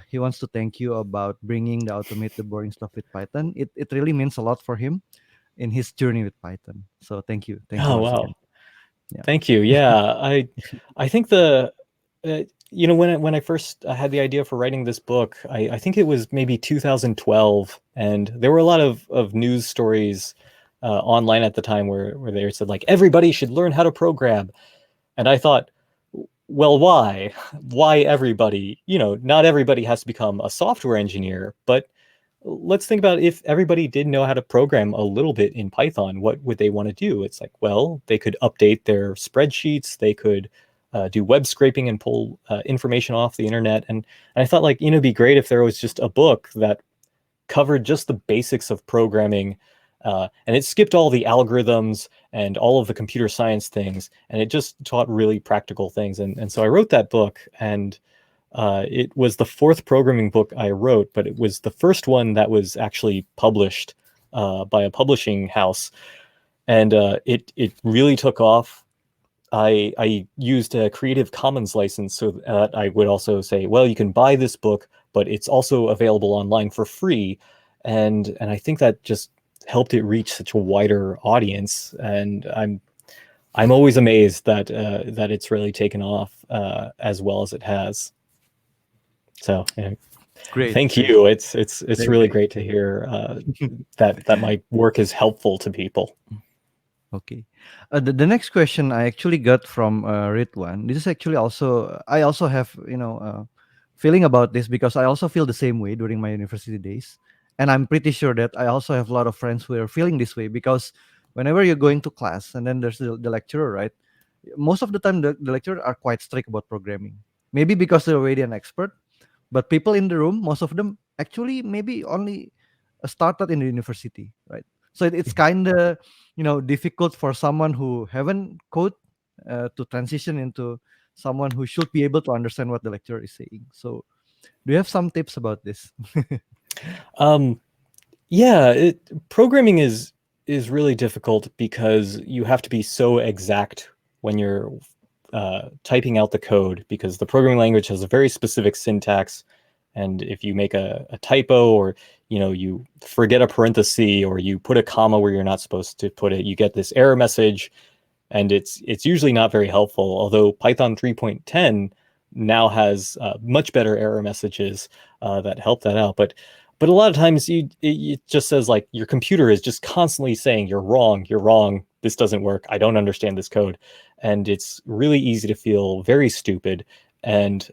He wants to thank you about bringing the automate the boring stuff with Python. It really means a lot for him in his journey with Python. So thank you Oh, once again. wow. Thank you. Yeah, I think when I first had the idea for writing this book, I think it was maybe 2012, and there were a lot of news stories online at the time where they said like everybody should learn how to program, and I thought, well, why? Why everybody? Not everybody has to become a software engineer, but let's think about if everybody did know how to program a little bit in Python, what would they want to do? It's like, well, they could update their spreadsheets, they could do web scraping and pull information off the internet. And I thought, like, it'd be great if there was just a book that covered just the basics of programming, and it skipped all the algorithms and all of the computer science things, and it just taught really practical things. And so I wrote that book, and it was the fourth programming book I wrote, but it was the first one that was actually published by a publishing house, and it really took off. I used a Creative Commons license, so that I would also say, well, you can buy this book, but it's also available online for free, and I think that just helped it reach such a wider audience. And I'm always amazed that it's really taken off as well as it has. So yeah. Great. Thank you. It's Very really great. great to hear that my work is helpful to people. Okay. The next question I actually got from Ridwan. This is actually also, I also have, feeling about this because I also feel the same way during my university days. And I'm pretty sure that I also have a lot of friends who are feeling this way because whenever you're going to class and then there's the lecturer, right? Most of the time, the lecturer are quite strict about programming. Maybe because they're already an expert, but people in the room, most of them actually maybe only started in the university, right? So it's kind of difficult for someone who haven't code to transition into someone who should be able to understand what the lecturer is saying. So do you have some tips about this? Yeah, programming is really difficult because you have to be so exact when you're typing out the code, because the programming language has a very specific syntax, and if you make a typo, or you forget a parenthesis, or you put a comma where you're not supposed to put it, you get this error message, and it's usually not very helpful. Although Python 3.10 now has much better error messages that help that out, but a lot of times it just says like your computer is just constantly saying you're wrong, this doesn't work, I don't understand this code, and it's really easy to feel very stupid. And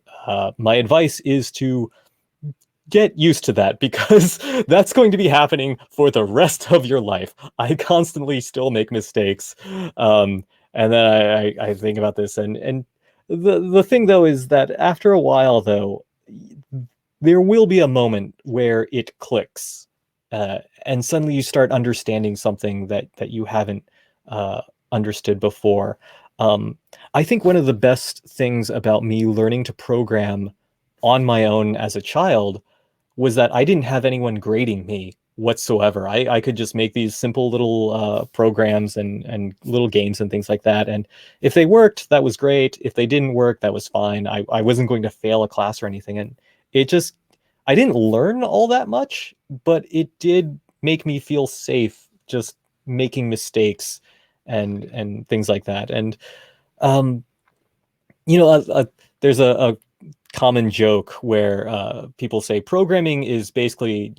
my advice is to get used to that, because that's going to be happening for the rest of your life. I constantly still make mistakes, and then I think about this, and the thing though is that after a while though, there will be a moment where it clicks, and suddenly you start understanding something that you haven't understood before. I think one of the best things about me learning to program on my own as a child was that I didn't have anyone grading me whatsoever. I could just make these simple little programs and little games and things like that. And if they worked, that was great. If they didn't work, that was fine. I wasn't going to fail a class or anything. And I didn't learn all that much, but it did make me feel safe just making mistakes and things like that. And, there's a common joke where people say programming is basically,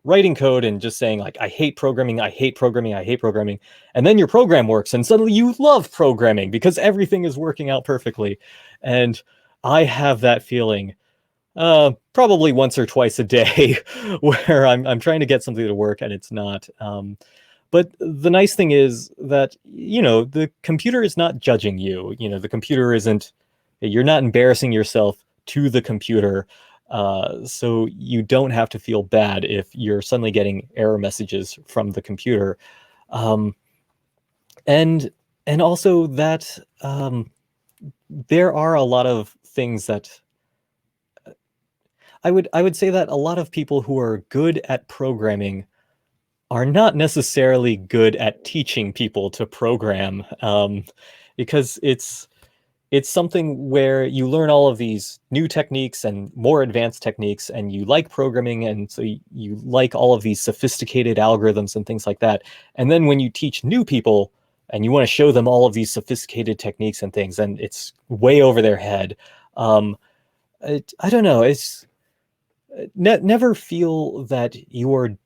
writing code and just saying like, I hate programming, I hate programming, I hate programming. And then your program works and suddenly you love programming because everything is working out perfectly. And I have that feeling probably once or twice a day where I'm trying to get something to work and it's not. But the nice thing is that, the computer is not judging you. The computer isn't, you're not embarrassing yourself to the computer. So you don't have to feel bad if you're suddenly getting error messages from the computer. And also that there are a lot of things that I would say that a lot of people who are good at programming are not necessarily good at teaching people to program, because it's something where you learn all of these new techniques and more advanced techniques, and you like programming, and so you like all of these sophisticated algorithms and things like that. And then when you teach new people you want to show them all of these sophisticated techniques and things, and it's way over their head. I don't know. It's never feel that you're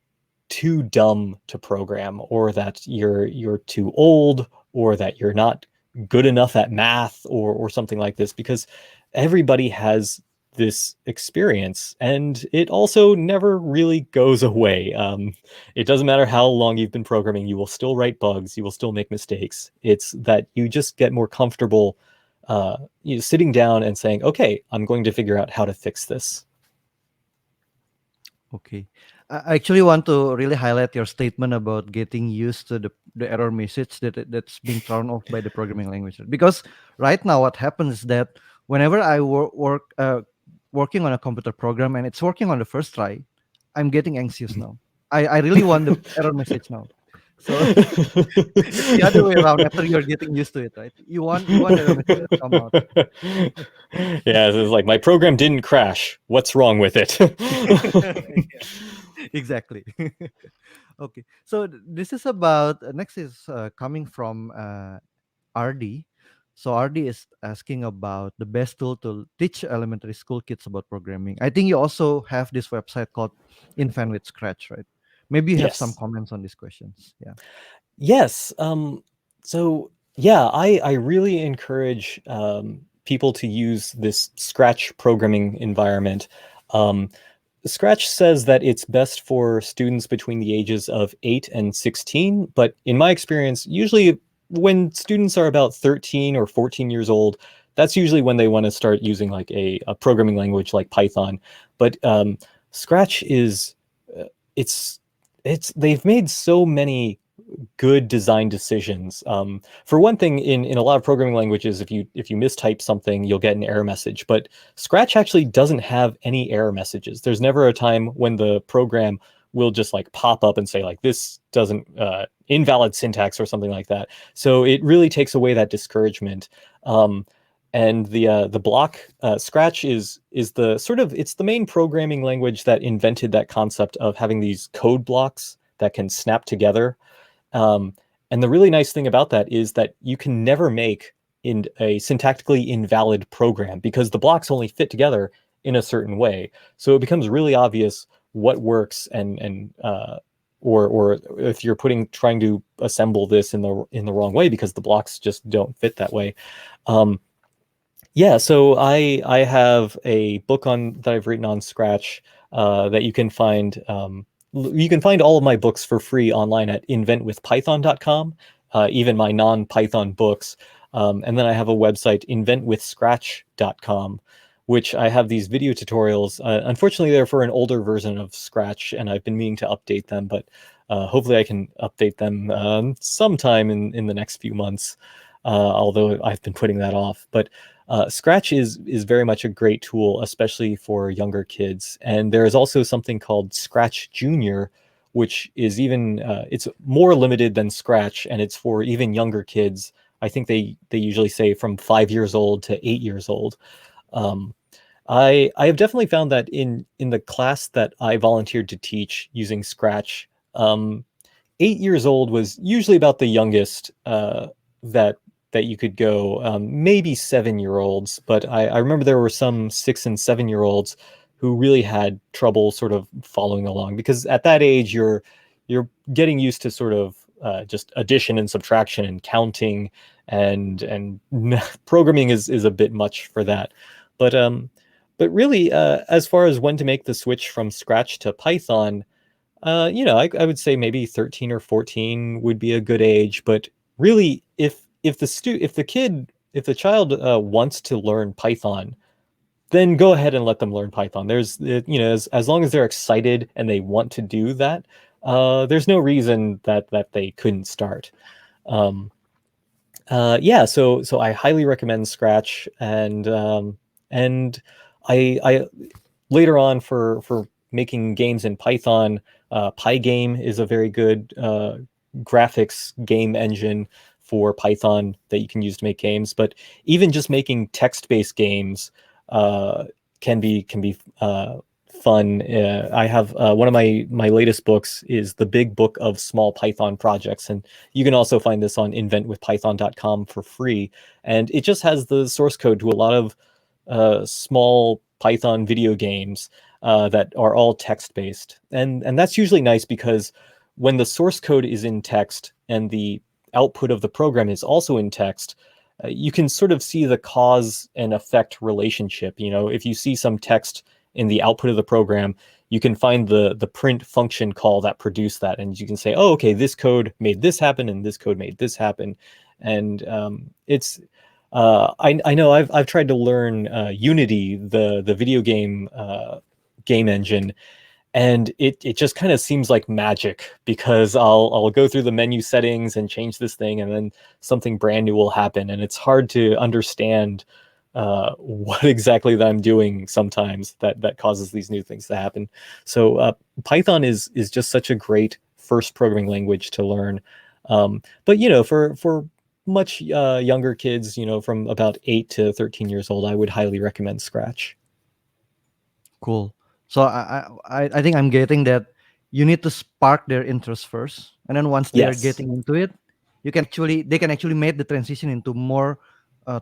too dumb to program, or that you're too old, or that you're not good enough at math, or something like this, because everybody has this experience, and it also never really goes away. It doesn't matter how long you've been programming, you will still write bugs, you will still make mistakes. It's that you just get more comfortable sitting down and saying, okay, I'm going to figure out how to fix this. Okay. I actually want to really highlight your statement about getting used to the error message that's being thrown off by the programming language. Because right now what happens is that whenever I working on a computer program and it's working on the first try, I'm getting anxious now. I really want the error message now. So it's the other way around after you're getting used to it, right? You want the error message to come out. Yeah, it's like, my program didn't crash. What's wrong with it? Yeah, exactly. Okay, so this is about next is coming from RD. So RD is asking about the best tool to teach elementary school kids about programming. I think you also have this website called Invent with Scratch, right? Maybe you have some Yes. comments on these questions. Yeah. Yes. So yeah, I really encourage people to use this Scratch programming environment. Um, Scratch says that it's best for students between the ages of 8 and 16, but in my experience, usually when students are about 13 or 14 years old, that's usually when they want to start using like a programming language like Python. But Scratch is it's they've made so many good design decisions. For one thing, in a lot of programming languages, if you mistype something, you'll get an error message. But Scratch actually doesn't have any error messages. There's never a time when the program will just like pop up and say like, this doesn't invalid syntax or something like that. So it really takes away that discouragement. And the block Scratch is the sort of, it's the main programming language that invented that concept of having these code blocks that can snap together. And the really nice thing about that is that you can never make in a syntactically invalid program, because the blocks only fit together in a certain way. So it becomes really obvious what works, or if you're trying to assemble this in the wrong way, because the blocks just don't fit that way. Yeah, so I have a book that I've written on Scratch that you can find. You can find all of my books for free online at inventwithpython.com, even my non-Python books. And then I have a website, inventwithscratch.com, which I have these video tutorials. Unfortunately, they're for an older version of Scratch, and I've been meaning to update them, but hopefully I can update them sometime in the next few months, although I've been putting that off. But Scratch is very much a great tool, especially for younger kids. And there is also something called Scratch Junior, which is even it's more limited than Scratch, and it's for even younger kids. I think they usually say from 5 years old to 8 years old. I have definitely found that in the class that I volunteered to teach using Scratch, 8 years old was usually about the youngest that you could go, maybe 7-year-olds, but I remember there were some 6 and 7-year-olds who really had trouble sort of following along, because at that age you're getting used to sort of just addition and subtraction and counting, and programming is a bit much for that. But really, as far as when to make the switch from Scratch to Python, I would say maybe 13 or 14 would be a good age. But really, if the child wants to learn Python, then go ahead and let them learn Python. There's as long as they're excited and they want to do that, there's no reason that they couldn't start. Yeah, so I highly recommend Scratch, and I later on for making games in Python, Pygame is a very good graphics game engine for Python that you can use to make games. But even just making text-based games can be fun. I have one of my latest books is the Big Book of Small Python Projects, and you can also find this on inventwithpython.com for free. And it just has the source code to a lot of small Python video games that are all text-based. And that's usually nice because when the source code is in text and the output of the program is also in text, you can sort of see the cause and effect relationship. You know, if you see some text in the output of the program, you can find the print function call that produced that, and you can say, oh, okay, this code made this happen, and this code made this happen. And it's I know I've tried to learn Unity, the video game game engine, and it just kind of seems like magic, because I'll go through the menu settings and change this thing, and then something brand new will happen, and it's hard to understand what exactly that I'm doing sometimes that causes these new things to happen. So Python is just such a great first programming language to learn. But you know, for much younger kids, you know, from about 8 to 13 years old, I would highly recommend Scratch. Cool. So I think I'm getting that you need to spark their interest first, and then once they are Yes. getting into it, they can actually make the transition into more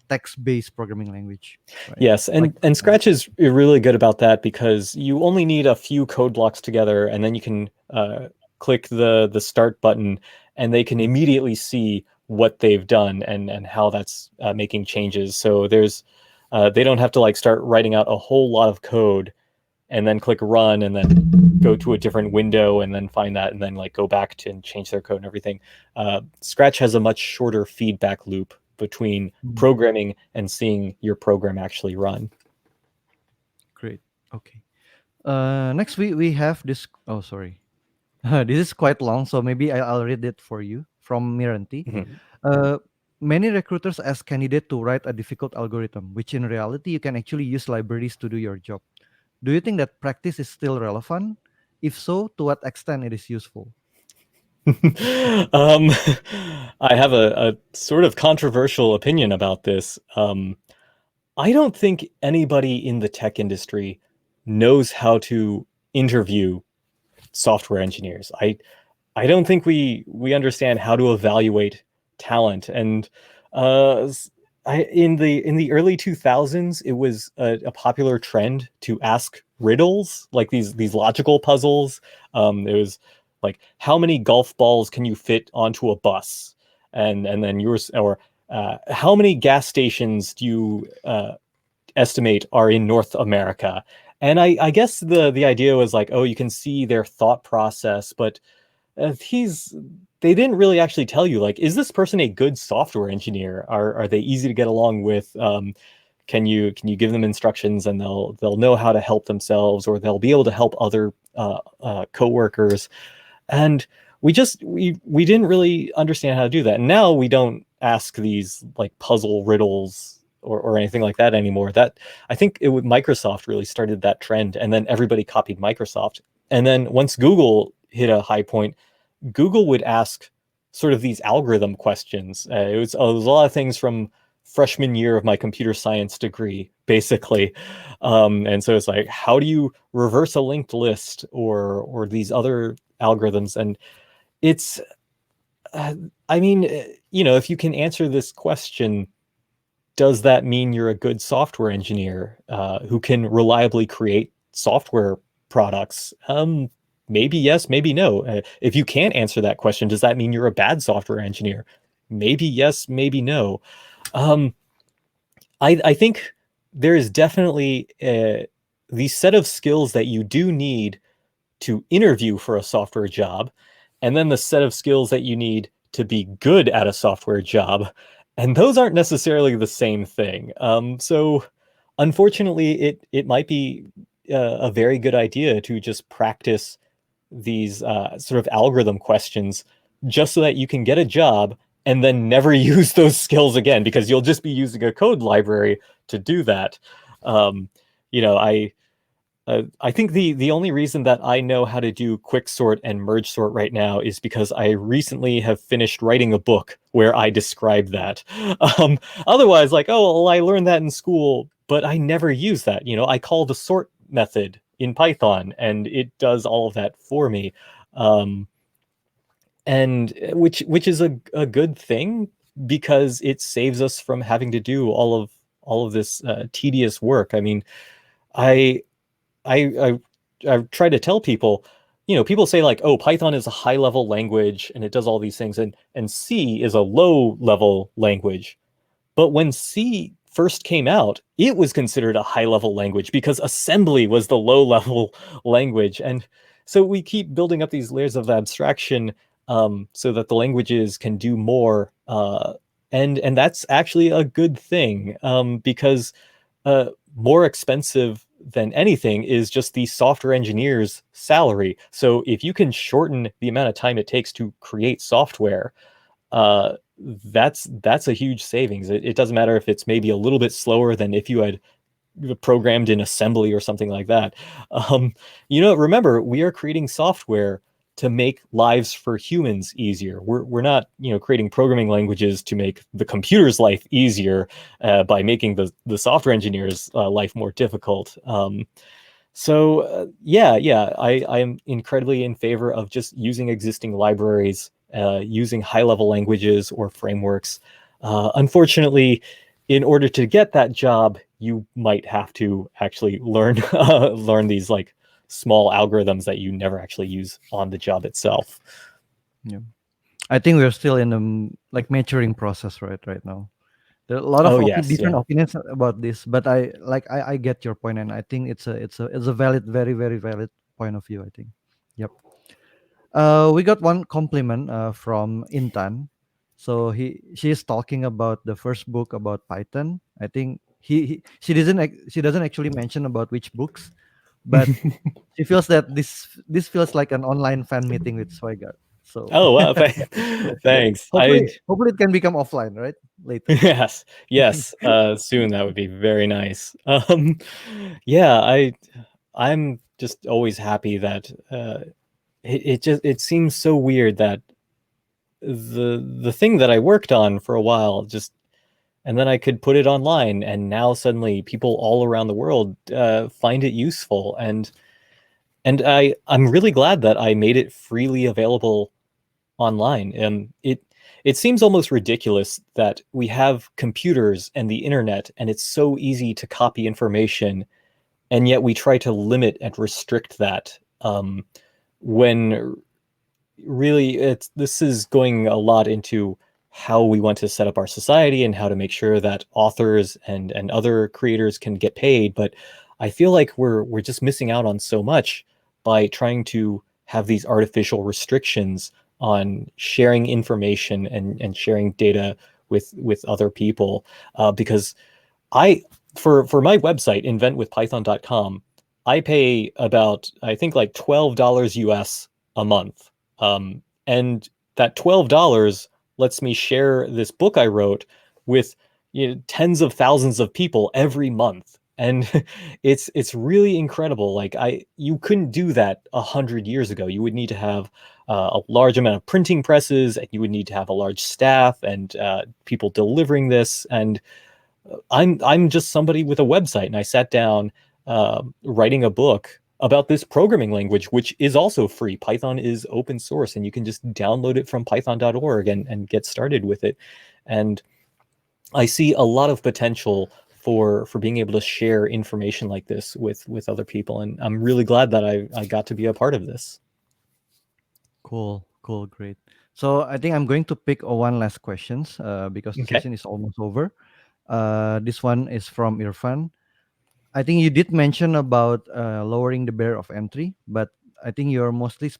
text-based programming language. Right? Yes, Like, and Scratch is really good about that, because you only need a few code blocks together, and then you can click the start button, and they can immediately see what they've done and how that's making changes. So there's they don't have to like start writing out a whole lot of code and then click run and then go to a different window and then find that and then like go back to and change their code and everything. Scratch has a much shorter feedback loop between programming and seeing your program actually run. Great. Okay. Next we have this. Oh, sorry. This is quite long, so maybe I'll read it for you from Miranti. Many recruiters ask candidate to write a difficult algorithm, which in reality you can actually use libraries to do your job. Do you think that practice is still relevant? If so, to what extent it is useful? I have a sort of controversial opinion about this. I don't think anybody in the tech industry knows how to interview software engineers. I don't think we understand how to evaluate talent. And in the early 2000s, it was a popular trend to ask riddles, like these logical puzzles. It was like, how many golf balls can you fit onto a bus? And then yours, or how many gas stations do you estimate are in North America? And I guess the idea was like, oh, you can see their thought process, but they didn't really actually tell you, like, is this person a good software engineer? Are they easy to get along with? Can you give them instructions and they'll know how to help themselves, or they'll be able to help other coworkers? And we didn't really understand how to do that. And now we don't ask these like puzzle riddles or anything like that anymore. That, I think Microsoft really started that trend, and then everybody copied Microsoft. And then once Google hit a high point, Google would ask sort of these algorithm questions. It was a lot of things from freshman year of my computer science degree, basically. And so it's like, how do you reverse a linked list, or these other algorithms? And it's, I mean, you know, if you can answer this question, does that mean you're a good software engineer who can reliably create software products? Maybe yes, maybe no. If you can't answer that question, does that mean you're a bad software engineer? Maybe yes, maybe no. I think there is definitely the set of skills that you do need to interview for a software job, and then the set of skills that you need to be good at a software job. And those aren't necessarily the same thing. So unfortunately, it might be a very good idea to just practice these sort of algorithm questions, just so that you can get a job and then never use those skills again, because you'll just be using a code library to do that. You know, I think the only reason that I know how to do quicksort and merge sort right now is because I recently have finished writing a book where I describe that. Otherwise, like, oh, well, I learned that in school, but I never use that. You know, I call the sort method in Python, and it does all of that for me. And which is a good thing, because it saves us from having to do all of this tedious work. I mean, I I I try to tell people, people say like, oh, Python is a high level language and it does all these things, and C is a low level language. But when C first came out, it was considered a high level language because assembly was the low level language. And so we keep building up these layers of abstraction, so that the languages can do more. And that's actually a good thing, because more expensive than anything is just the software engineer's salary. So if you can shorten the amount of time it takes to create software, that's a huge savings. It doesn't matter if it's maybe a little bit slower than if you had programmed in assembly or something like that. Remember, we are creating software to make lives for humans easier. We're not, creating programming languages to make the computer's life easier, by making the software engineer's life more difficult. I am incredibly in favor of just using existing libraries, using high-level languages or frameworks. Unfortunately, in order to get that job, you might have to actually learn learn these like small algorithms that you never actually use on the job itself. Yeah, I think we're still in the like maturing process right now. There are a lot of different opinions about this, but I get your point, and I think it's a valid, very very valid point of view. I think. Yep. We got one compliment from Intan. So she's talking about the first book about Python. I think she doesn't actually mention about which books, but she feels that this feels like an online fan meeting with Sweigart. So oh wow, thanks. Hopefully it can become offline, right? Later. Yes. Soon, that would be very nice. I'm just always happy that it seems so weird that the thing that I worked on for a while just, and then I could put it online, and now suddenly people all around the world find it useful, and I'm really glad that I made it freely available online. It seems almost ridiculous that we have computers and the internet, and it's so easy to copy information, and yet we try to limit and restrict that, when really this is going a lot into how we want to set up our society and how to make sure that authors and other creators can get paid. But I feel like we're just missing out on so much by trying to have these artificial restrictions on sharing information and sharing data with other people. Because for my website, inventwithpython.com, I pay about, I think, like $12 US a month. And that $12 lets me share this book I wrote with tens of thousands of people every month. And it's really incredible. Like you couldn't do that 100 years ago. You would need to have a large amount of printing presses, and you would need to have a large staff and people delivering this. And I'm just somebody with a website, and I sat down writing a book about this programming language, which is also free. Python is open source, and you can just download it from python.org and get started with it. And I see a lot of potential for being able to share information like this with other people, and I'm really glad that I got to be a part of this. Cool, great. So I think I'm going to pick one last questions because the session is almost over. This one is from Irfan. I think you did mention about lowering the barrier of entry, but I think you're mostly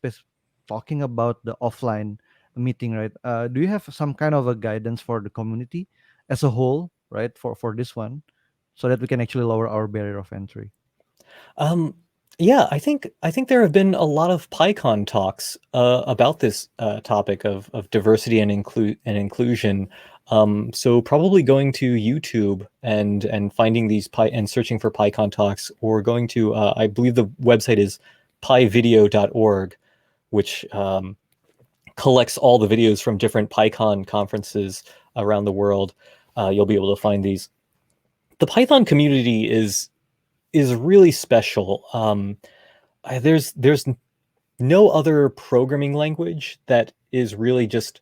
talking about the offline meeting, right? Do you have some kind of a guidance for the community as a whole, right, for this one, so that we can actually lower our barrier of entry? Yeah, I think there have been a lot of PyCon talks about this topic of diversity and inclusion. So probably going to YouTube and finding these and searching for PyCon talks, or going to I believe the website is pyvideo.org, which collects all the videos from different PyCon conferences around the world. You'll be able to find these. The Python community is is really special. There's no other programming language that is really just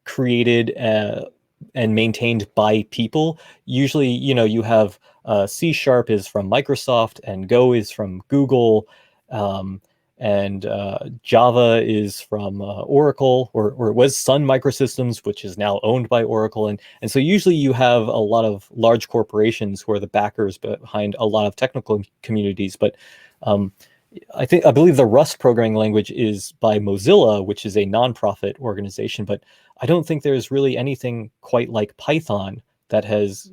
created and maintained by people. Usually, you have C# is from Microsoft, and Go is from Google, um, and Java is from Oracle, or it was Sun Microsystems, which is now owned by Oracle. And so usually you have a lot of large corporations who are the backers behind a lot of technical communities. But um, I believe the Rust programming language is by Mozilla, which is a nonprofit organization, but I don't think there's really anything quite like Python that has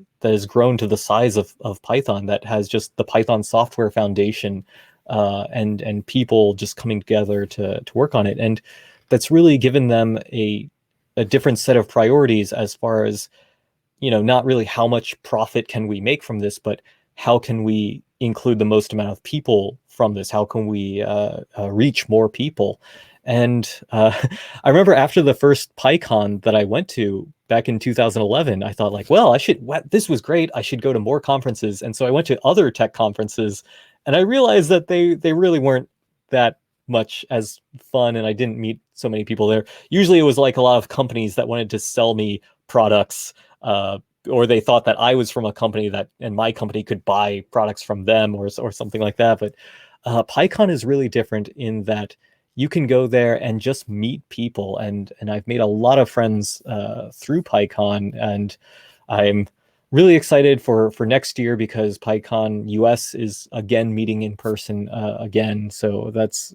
grown to the size of Python, that has just the Python software foundation, and people just coming together to work on it. And that's really given them a different set of priorities, as far as, not really how much profit can we make from this, but how can we include the most amount of people from this? How can we reach more people? And I remember after the first PyCon that I went to back in 2011, I thought, like, well, this was great. I should go to more conferences. And so I went to other tech conferences, and I realized that they really weren't that much as fun, and I didn't meet so many people there. Usually it was like a lot of companies that wanted to sell me products, or they thought that I was from a company and my company could buy products from them, or something like that. But PyCon is really different in that you can go there and just meet people, and I've made a lot of friends through PyCon, and I'm really excited for next year, because PyCon US is again meeting in person again. So that's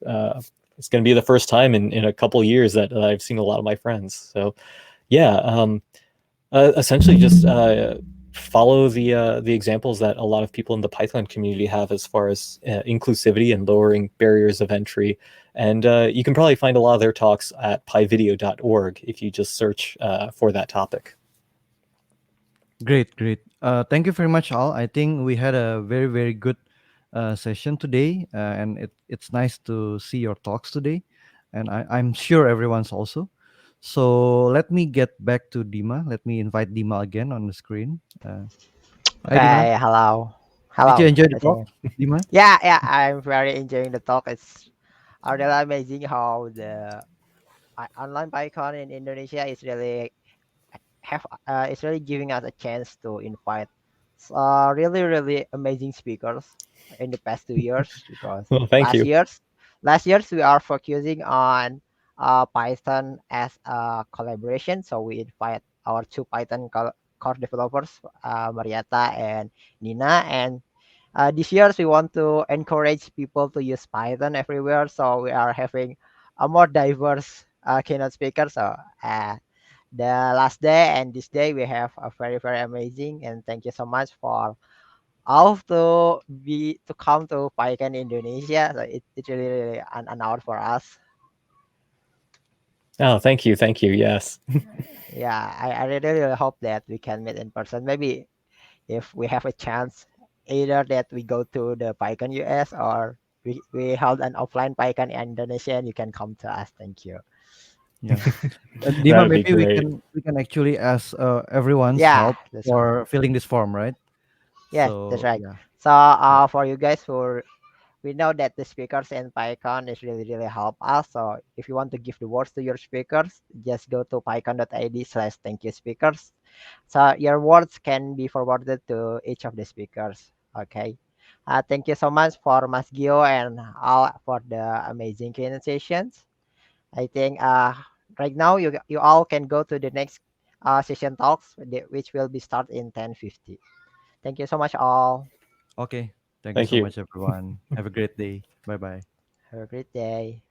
it's going to be the first time in a couple years that I've seen a lot of my friends. So yeah, essentially just follow the examples that a lot of people in the Python community have, as far as inclusivity and lowering barriers of entry. And you can probably find a lot of their talks at pyvideo.org if you just search for that topic. Great, great. Thank you very much, all. I think we had a very, very good session today, and it's nice to see your talks today, and I'm sure everyone's also. So let me get back to Dima. Let me invite Dima again on the screen. Hi, Dima. Okay, hello. Did you Hello. enjoy the talk, Listening. Dima? Yeah, yeah, I'm very enjoying the talk. It's really amazing how the online PyCon in Indonesia is really it's really giving us a chance to invite really really amazing speakers in the past 2 years, because Well, thank last you. years last years we are focusing on Python as a collaboration, so we invite our two Python core developers, Marietta and Nina, and this year we want to encourage people to use Python everywhere, so we are having a more diverse keynote speaker. So the last day and this day we have a very very amazing, and thank you so much for all to come to PyCon Indonesia. So it's really really an honor for us. Oh, thank you. Thank you. Yes. Yeah, I really, really hope that we can meet in person. Maybe if we have a chance, either that we go to the PyCon US, or we hold an offline PyCon in Indonesia and you can come to us. Thank you. Yeah. That Dima, would be maybe we great. can actually ask everyone's Yeah, help that's right. for filling this form, right? Yeah, that's So right. yeah, So yeah, for you guys who we know that the speakers in PyCon is really really help us. So if you want to give the words to your speakers, just go to pycon.id/thank you speakers. So your words can be forwarded to each of the speakers. Okay. Thank you so much for Mas Gio and all for the amazing keynote sessions. I think right now you all can go to the next session talks, which will be start in 10:50. Thank you so much all. okay. Thank you Thank so you. much, everyone. Have a great day. Bye bye. Have a great day.